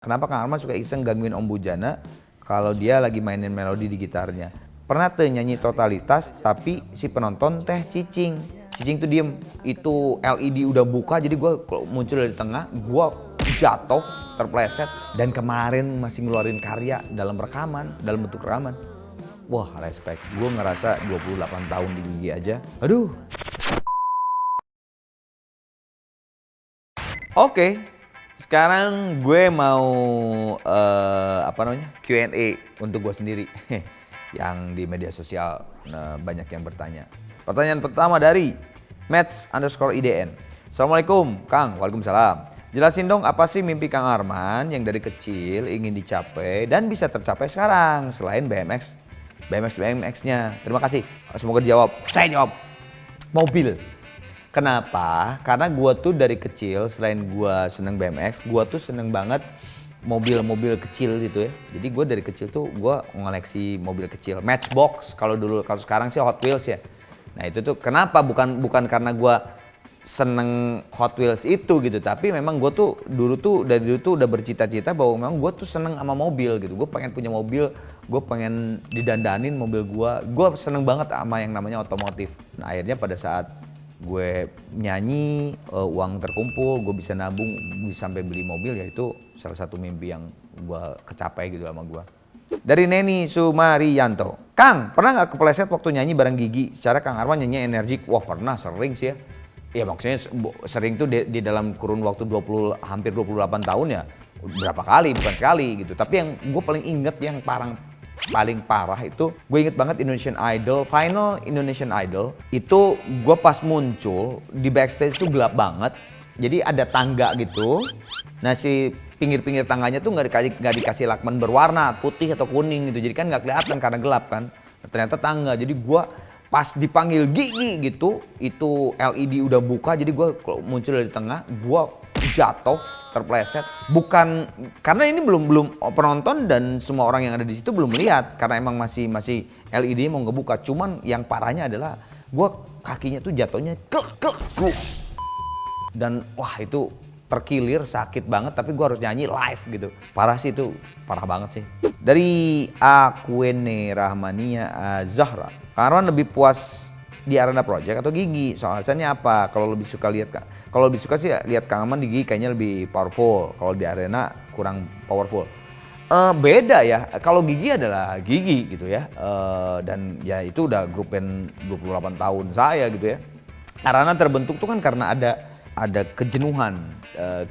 Kenapa Kang Arman suka iseng gangguin Om Bujana kalau dia lagi mainin melodi di gitarnya? Pernah tuh nyanyi totalitas tapi si penonton teh cicing. Cicing tuh diem. Itu LED udah buka jadi gue muncul dari tengah, gue jatuh, terpleset. Dan kemarin masih ngeluarin karya dalam rekaman, dalam bentuk rekaman. Wah respect, gue ngerasa 28 tahun di gigi aja. Aduh. Oke. Sekarang gue mau Q&A untuk gue sendiri yang di media sosial banyak yang bertanya. Pertanyaan pertama dari Mats_IDN. Assalamualaikum Kang. Waalaikumsalam. Jelasin dong apa sih mimpi Kang Arman yang dari kecil ingin dicapai dan bisa tercapai sekarang selain BMX-nya. Terima kasih. Semoga dijawab. Saya jawab. Mobil. Kenapa? Karena gue tuh dari kecil selain gue seneng BMX, gue tuh seneng banget mobil-mobil kecil gitu ya. Jadi gue dari kecil tuh gue ngoleksi mobil kecil, Matchbox kalau dulu, kalau sekarang sih Hot Wheels ya. Nah itu tuh kenapa? Bukan karena gue seneng Hot Wheels itu gitu, tapi memang gue tuh dari dulu tuh udah bercita-cita bahwa memang gue tuh seneng sama mobil gitu. Gue pengen punya mobil, gue pengen didandanin mobil gue seneng banget sama yang namanya otomotif. Nah akhirnya pada saat gue nyanyi, uang terkumpul, gue bisa nabung, bisa sampai beli mobil, ya itu salah satu mimpi yang gue kecapai gitu sama gue. Dari Neni Sumarianto. Kang, pernah nggak kepleset waktu nyanyi bareng Gigi? Secara Kang Arman nyanyi energik. Wah pernah, sering sih ya. Ya maksudnya sering tuh di dalam kurun waktu hampir 28 tahun ya. Berapa kali, bukan sekali gitu. Tapi yang gue paling inget yang paling parah itu gue inget banget Indonesian Idol, final Indonesian Idol itu gue pas muncul di backstage tuh gelap banget, jadi ada tangga gitu. Nah si pinggir-pinggir tangganya tuh nggak dikasih lakban berwarna putih atau kuning gitu, jadi kan nggak kelihatan karena gelap kan. Ternyata tangga, jadi gue pas dipanggil Gigi gitu itu LED udah buka, jadi gue muncul dari tengah, gue jatuh, terpleset. Bukan karena ini belum penonton dan semua orang yang ada di situ belum melihat karena emang masih LED mau ngebuka. Cuman yang parahnya adalah gua kakinya tuh jatuhnya klek. Dan wah itu terkilir, sakit banget, tapi gua harus nyanyi live gitu. Parah sih itu, parah banget sih. Dari Aquene Rahmania Zahra. Kang Arman lebih puas di Arena Project atau Gigi? Soalnya apa? Kalau lebih suka sih lihat Kang Arman di Gigi kayaknya lebih powerful. Kalau di Arena kurang powerful. Beda ya. Kalau Gigi adalah Gigi gitu ya. Dan ya itu udah grup band 28 tahun saya gitu ya. Arena terbentuk tuh kan karena ada kejenuhan.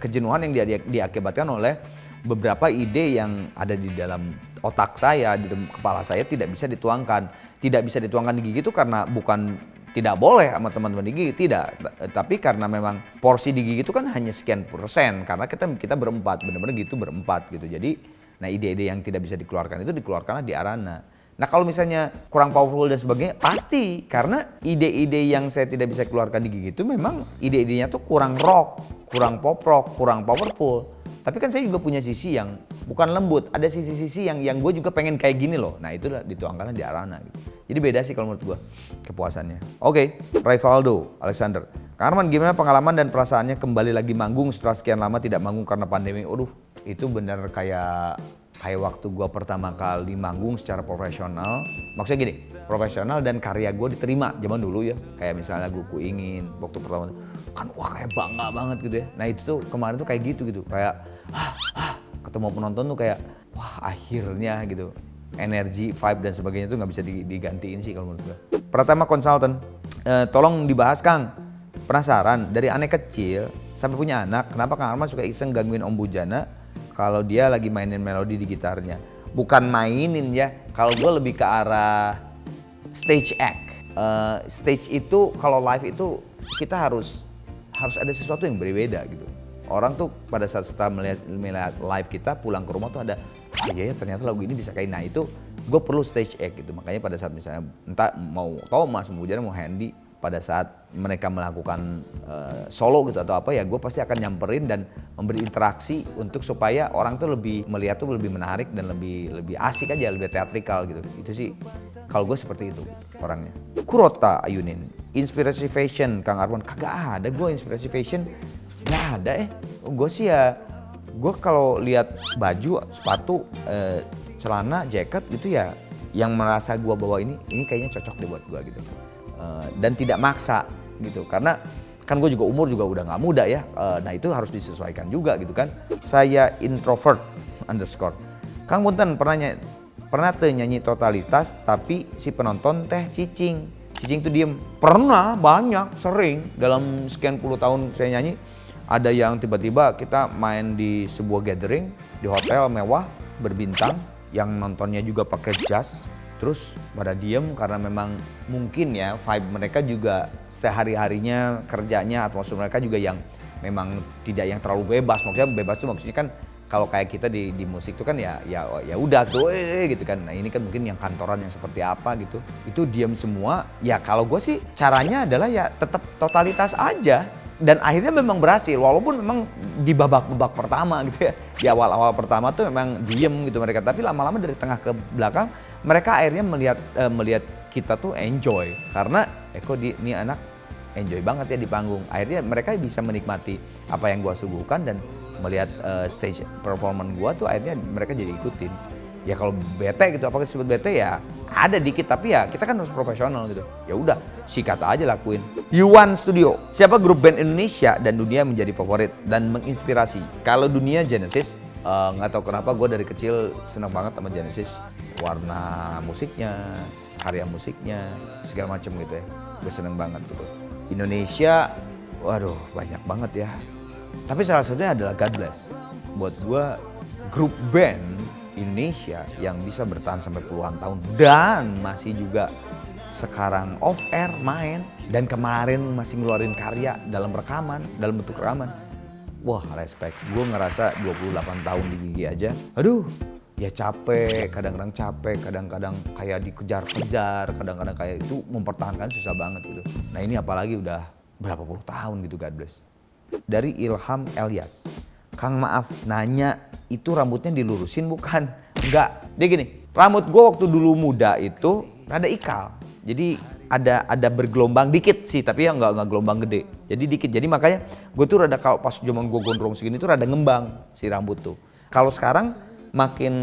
Kejenuhan yang diakibatkan oleh beberapa ide yang ada di dalam otak saya, di dalam kepala saya tidak bisa dituangkan. Tidak bisa dituangkan di Gigi itu karena bukan tidak boleh sama teman-teman di Gigi, tidak. Tapi karena memang porsi di Gigi itu kan hanya sekian persen, karena kita berempat, benar-benar gitu berempat gitu. Jadi, nah ide-ide yang tidak bisa dikeluarkan itu dikeluarkan di Arana. Nah kalau misalnya kurang powerful dan sebagainya, pasti karena ide-ide yang saya tidak bisa keluarkan di Gigi itu memang ide-idenya tuh kurang rock, kurang pop rock, kurang powerful. Tapi kan saya juga punya sisi yang bukan lembut, ada sisi-sisi yang gue juga pengen kayak gini loh. Nah itu dituangkan di Arana gitu. Jadi beda sih kalau menurut gue kepuasannya. Oke, Rivaldo Alexander. Kang Arman gimana pengalaman dan perasaannya kembali lagi manggung setelah sekian lama tidak manggung karena pandemi? Aduh, itu bener kayak waktu gue pertama kali manggung secara profesional. Maksudnya gini, profesional dan karya gue diterima zaman dulu ya. Kayak misalnya Guku Ingin waktu pertama kan wah kayak bangga banget gitu ya. Nah itu tuh kemarin tuh kayak gitu kayak ketemu penonton tuh kayak wah akhirnya gitu. Energi, vibe dan sebagainya tuh nggak bisa digantiin sih kalau menurut gue. Pertama konsultan, tolong dibahas Kang. Penasaran dari aneh kecil sampai punya anak, kenapa Kang Arman suka iseng gangguin Om Bujana kalau dia lagi mainin melodi di gitarnya? Bukan mainin ya, kalau gue lebih ke arah stage act. Stage itu kalau live itu kita harus ada sesuatu yang berbeda gitu. Orang tuh pada saat setelah melihat live kita pulang ke rumah tuh ada iya ya ternyata lagu ini bisa kayak, nah itu gue perlu stage act gitu. Makanya pada saat misalnya entah mau Thomas, mau Bujana, mau Handy, pada saat mereka melakukan solo gitu atau apa ya gue pasti akan nyamperin dan memberi interaksi untuk supaya orang tuh lebih melihat tuh lebih menarik dan lebih asik aja, lebih teatrikal gitu. Itu sih kalau gue seperti itu orangnya. Kurota Ayunin, inspirasi fashion Kang Arman kagak ada, gue inspirasi fashion nggak ada gue sih ya Gue kalau lihat baju, sepatu, celana, jaket gitu ya, yang merasa gue bawa ini kayaknya cocok deh buat gue gitu. Dan tidak maksa gitu, karena kan gue juga umur juga udah nggak muda ya. Nah itu harus disesuaikan juga gitu kan. Saya introvert underscore. Kang Punten pernah tuh nyanyi totalitas tapi si penonton teh cicing tuh diem. Pernah, banyak, sering dalam sekian puluh tahun saya nyanyi. Ada yang tiba-tiba kita main di sebuah gathering di hotel mewah berbintang, yang nontonnya juga pakai jas, terus pada diem karena memang mungkin ya vibe mereka juga sehari-harinya kerjanya, atmosfer mereka juga yang memang tidak yang terlalu bebas. Maksudnya bebas tuh maksudnya kan kalau kayak kita di musik tuh kan ya udah tuh gitu kan. Nah ini kan mungkin yang kantoran yang seperti apa gitu, itu diem semua. Ya kalau gue sih caranya adalah ya tetap totalitas aja. Dan akhirnya memang berhasil, walaupun memang di babak pertama gitu ya. Di awal-awal pertama tuh memang diem gitu mereka, tapi lama-lama dari tengah ke belakang mereka akhirnya melihat kita tuh enjoy. Karena kok ini anak enjoy banget ya di panggung. Akhirnya mereka bisa menikmati apa yang gua suguhkan dan melihat stage performance gua tuh akhirnya mereka jadi ikutin. Ya kalau bete gitu, apakah disebut bete ya ada dikit, tapi ya kita kan harus profesional gitu. Ya udah, sikat aja lakuin. Yuan Studio, siapa grup band Indonesia dan dunia menjadi favorit dan menginspirasi? Kalau dunia Genesis, nggak tahu kenapa gue dari kecil senang banget sama Genesis. Warna musiknya, karya musiknya, segala macem gitu ya. Gue seneng banget gitu. Indonesia, waduh banyak banget ya. Tapi salah satunya adalah God Bless. Buat gue grup band Indonesia yang bisa bertahan sampai puluhan tahun dan masih juga sekarang off air main, dan kemarin masih ngeluarin karya dalam bentuk rekaman. Wah, respect. Gue ngerasa 28 tahun di gigi aja. Aduh, ya capek, kadang-kadang kayak dikejar-kejar, kadang-kadang kayak itu mempertahankan susah banget gitu. Nah, ini apalagi udah berapa puluh tahun gitu, God bless. Dari Ilham Elias. Kang maaf, nanya itu rambutnya dilurusin bukan? Enggak, dia gini, rambut gue waktu dulu muda itu rada ikal. Jadi ada bergelombang dikit sih, tapi ya nggak gelombang gede. Jadi dikit, jadi makanya gue tuh rada, kalau pas zaman gue gondrong segini tuh rada ngembang si rambut tuh. Kalau sekarang makin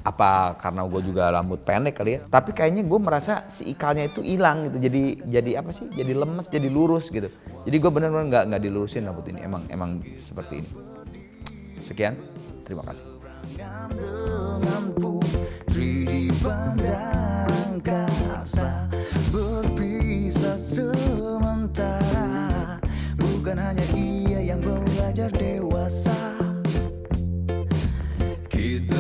apa, karena gue juga rambut pendek kali ya. Tapi kayaknya gue merasa si ikalnya itu hilang gitu, jadi apa sih? Jadi lemes, jadi lurus gitu. Jadi gue benar-benar nggak dilurusin rambut ini, emang seperti ini. Sekian, terima kasih. Dengan putri di bandara angkasa, berpisah sementara. Bukan hanya ia yang belajar dewasa. Kita